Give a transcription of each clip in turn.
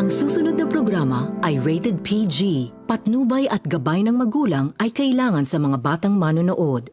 Ang susunod na programa ay rated PG. Patnubay at gabay ng magulang ay kailangan sa mga batang manonood.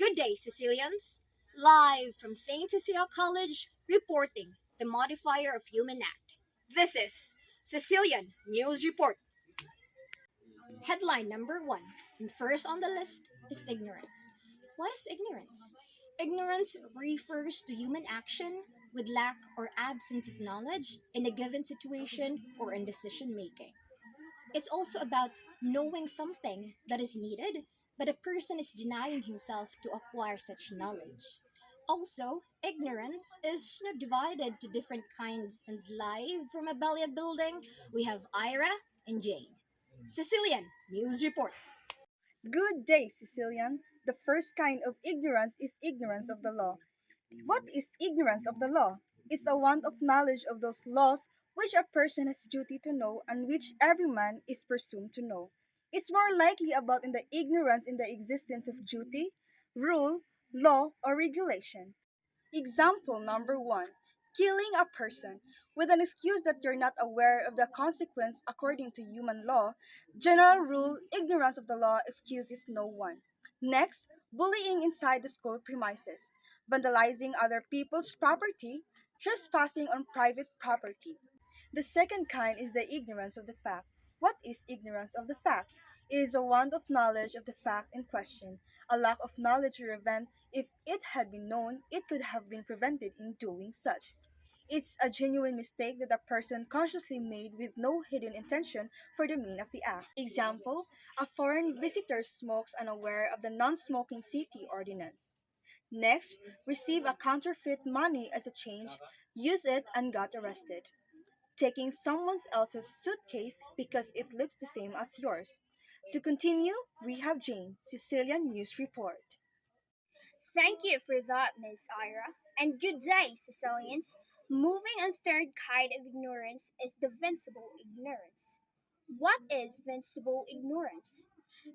Good day, Sicilians! Live from St. Cecilia College, reporting the modifier of human act. This is Sicilian News Report. Headline number 1, and first on the list is ignorance. What is ignorance? Ignorance refers to human action with lack or absence of knowledge in a given situation or in decision making. It's also about knowing something that is needed, but a person is denying himself to acquire such knowledge. Also, ignorance is divided to different kinds, and live from Abelia Building, we have Ira and Jane. Sicilian News Report. Good day, Sicilian. The first kind of ignorance is ignorance of the law. What is ignorance of the law? It's a want of knowledge of those laws which a person has duty to know and which every man is presumed to know. It's more likely about in the ignorance in the existence of duty, rule, law, or regulation. Example number 1. Killing a person. With an excuse that you're not aware of the consequence according to human law, general rule, ignorance of the law excuses no one. Next, bullying inside the school premises. Vandalizing other people's property, trespassing on private property. The second kind is the ignorance of the fact. What is ignorance of the fact? It is a want of knowledge of the fact in question, a lack of knowledge to prevent. If it had been known, it could have been prevented in doing such. It's a genuine mistake that a person consciously made with no hidden intention for the mean of the act. Example, a foreign visitor smokes unaware of the non-smoking city ordinance. Next, receive a counterfeit money as a change, use it and got arrested. Taking someone else's suitcase because it looks the same as yours. To continue, we have Jane, Sicilian News Report. Thank you for that, Miss Ira. And good day, Sicilians. Moving on third kind of ignorance is the vincible ignorance. What is vincible ignorance?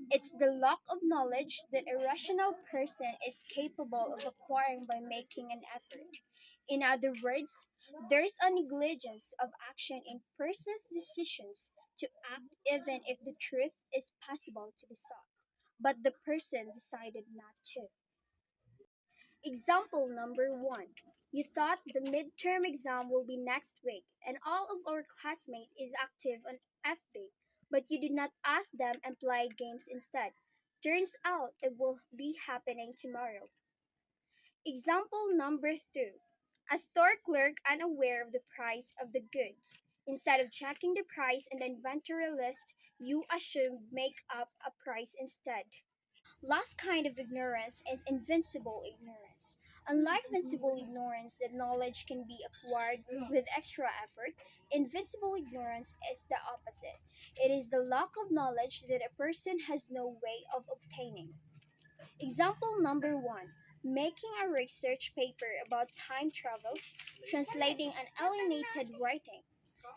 It's the lack of knowledge that a rational person is capable of acquiring by making an effort. In other words, there's a negligence of action in person's decisions to act even if the truth is possible to be sought, but the person decided not to. Example number 1. You thought the midterm exam will be next week and all of our classmates is active on FB, but you did not ask them and play games instead. Turns out it will be happening tomorrow. Example number 2. A store clerk unaware of the price of the goods. Instead of checking the price in the inventory list, you assumed make up a price instead. Last kind of ignorance is invincible ignorance. Unlike vincible ignorance that knowledge can be acquired with extra effort, invincible ignorance is the opposite. It is the lack of knowledge that a person has no way of obtaining. Example number 1. Making a research paper about time travel, translating an alienated writing.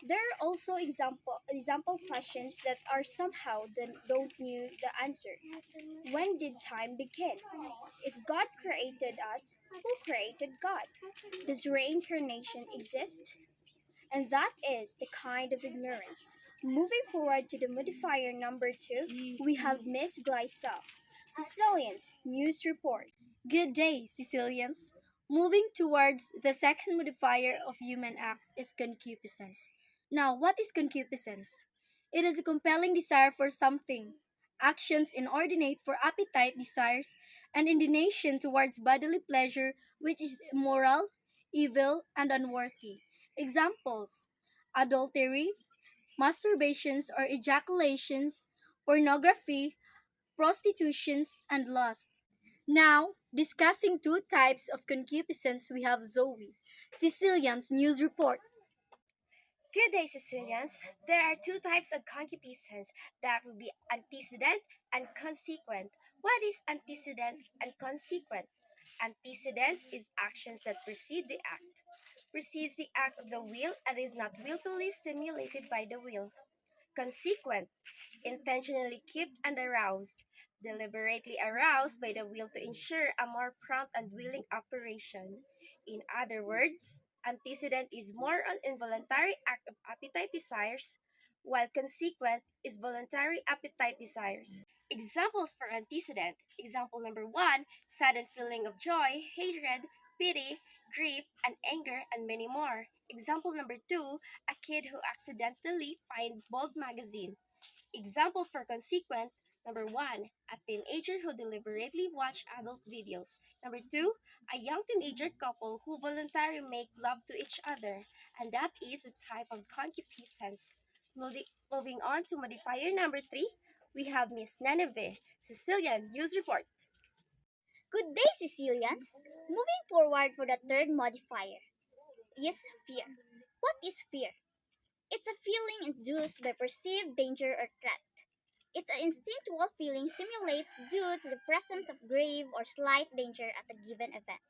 There are also example questions that are somehow don't knew the answer. When did time begin? If God created us, who created God? Does reincarnation exist? And that is the kind of ignorance. Moving forward to the modifier number 2, we have Miss Glycel. Sicilians News Report. Good day, Sicilians. Moving towards the second modifier of human act is concupiscence. Now, what is concupiscence? It is a compelling desire for something, actions inordinate for appetite, desires, and indignation towards bodily pleasure, which is immoral, evil, and unworthy. Examples: adultery, masturbations or ejaculations, pornography, prostitutions, and lust. Now, discussing two types of concupiscence, we have Zoe, Sicilian's news report. Good day, Sicilians. There are two types of concupiscence that will be antecedent and consequent. What is antecedent and consequent? Antecedence is actions that precede the act. Precedes the act of the will and is not willfully stimulated by the will. Consequent, intentionally kept and aroused, deliberately aroused by the will to ensure a more prompt and willing operation. In other words, antecedent is more an involuntary act of appetite desires, while consequent is voluntary appetite desires. Examples for antecedent. Example number one, sudden feeling of joy, hatred, pity, grief, and anger, and many more. Example number two, a kid who accidentally finds Bold magazine. Example for consequent, number one, a teenager who deliberately watch adult videos. Number two, a young teenager couple who voluntarily make love to each other. And that is a type of concupiscence. Moving on to modifier number three, we have Miss Neneve, Sicilian News Report. Good day, Sicilians. Moving forward for the third modifier is fear. What is fear? It's a feeling induced by perceived danger or threat. It's an instinctual feeling simulates due to the presence of grave or slight danger at a given event.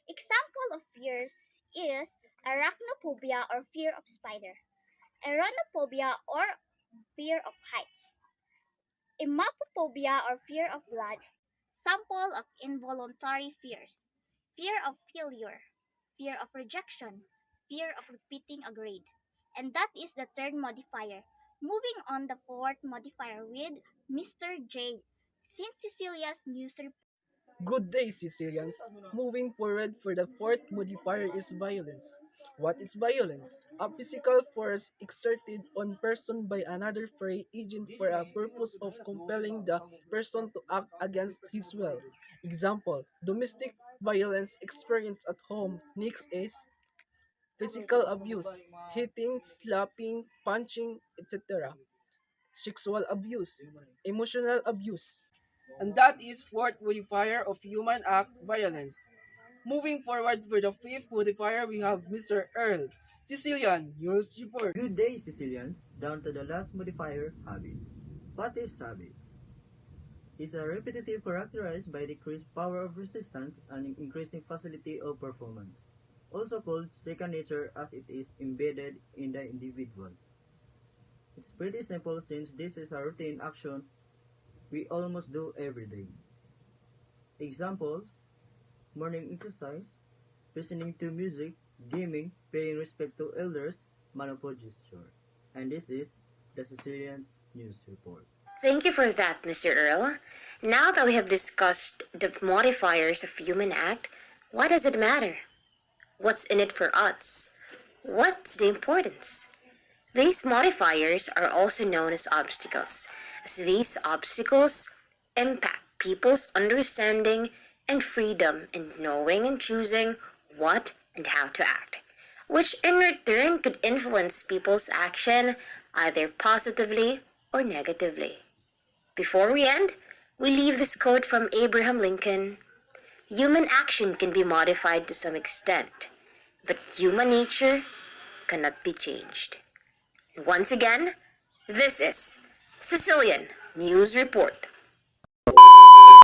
Example of fears is arachnophobia or fear of spider, aeronophobia or fear of heights, imapophobia or fear of blood. Sample of involuntary fears: fear of failure, fear of rejection, fear of repeating a grade. And that is the third modifier. Moving on the fourth modifier with Mr. J. St. Cecilia's News Report. Good day, Sicilians. Moving forward for the fourth modifier is violence. What is violence? A physical force exerted on person by another free agent for a purpose of compelling the person to act against his will. Example, domestic violence experienced at home. Next is physical abuse, hitting, slapping, punching, etc. Sexual abuse, emotional abuse. And that is fourth modifier of human act violence. Moving forward for the fifth modifier, we have Mr. Earl, Sicilian News Report. Good day, Sicilians. Down to the last modifier, habits. What is habits? It's a repetitive characterized by decreased power of resistance and increasing facility of performance, also called second nature as it is embedded in the individual. It's pretty simple since this is a routine action we almost do every day. Examples: morning exercise, listening to music, gaming, paying respect to elders, manopod gesture. And this is the Sicilian's News Report. Thank you for that, Mr. Earl. Now that we have discussed the modifiers of human act, why does it matter? What's in it for us? What's the importance? These modifiers are also known as obstacles, as these obstacles impact people's understanding and freedom in knowing and choosing what and how to act, which in return could influence people's action either positively or negatively. Before we end, we leave this quote from Abraham Lincoln: "Human action can be modified to some extent, but human nature cannot be changed." Once again, this is Sicilian News Report.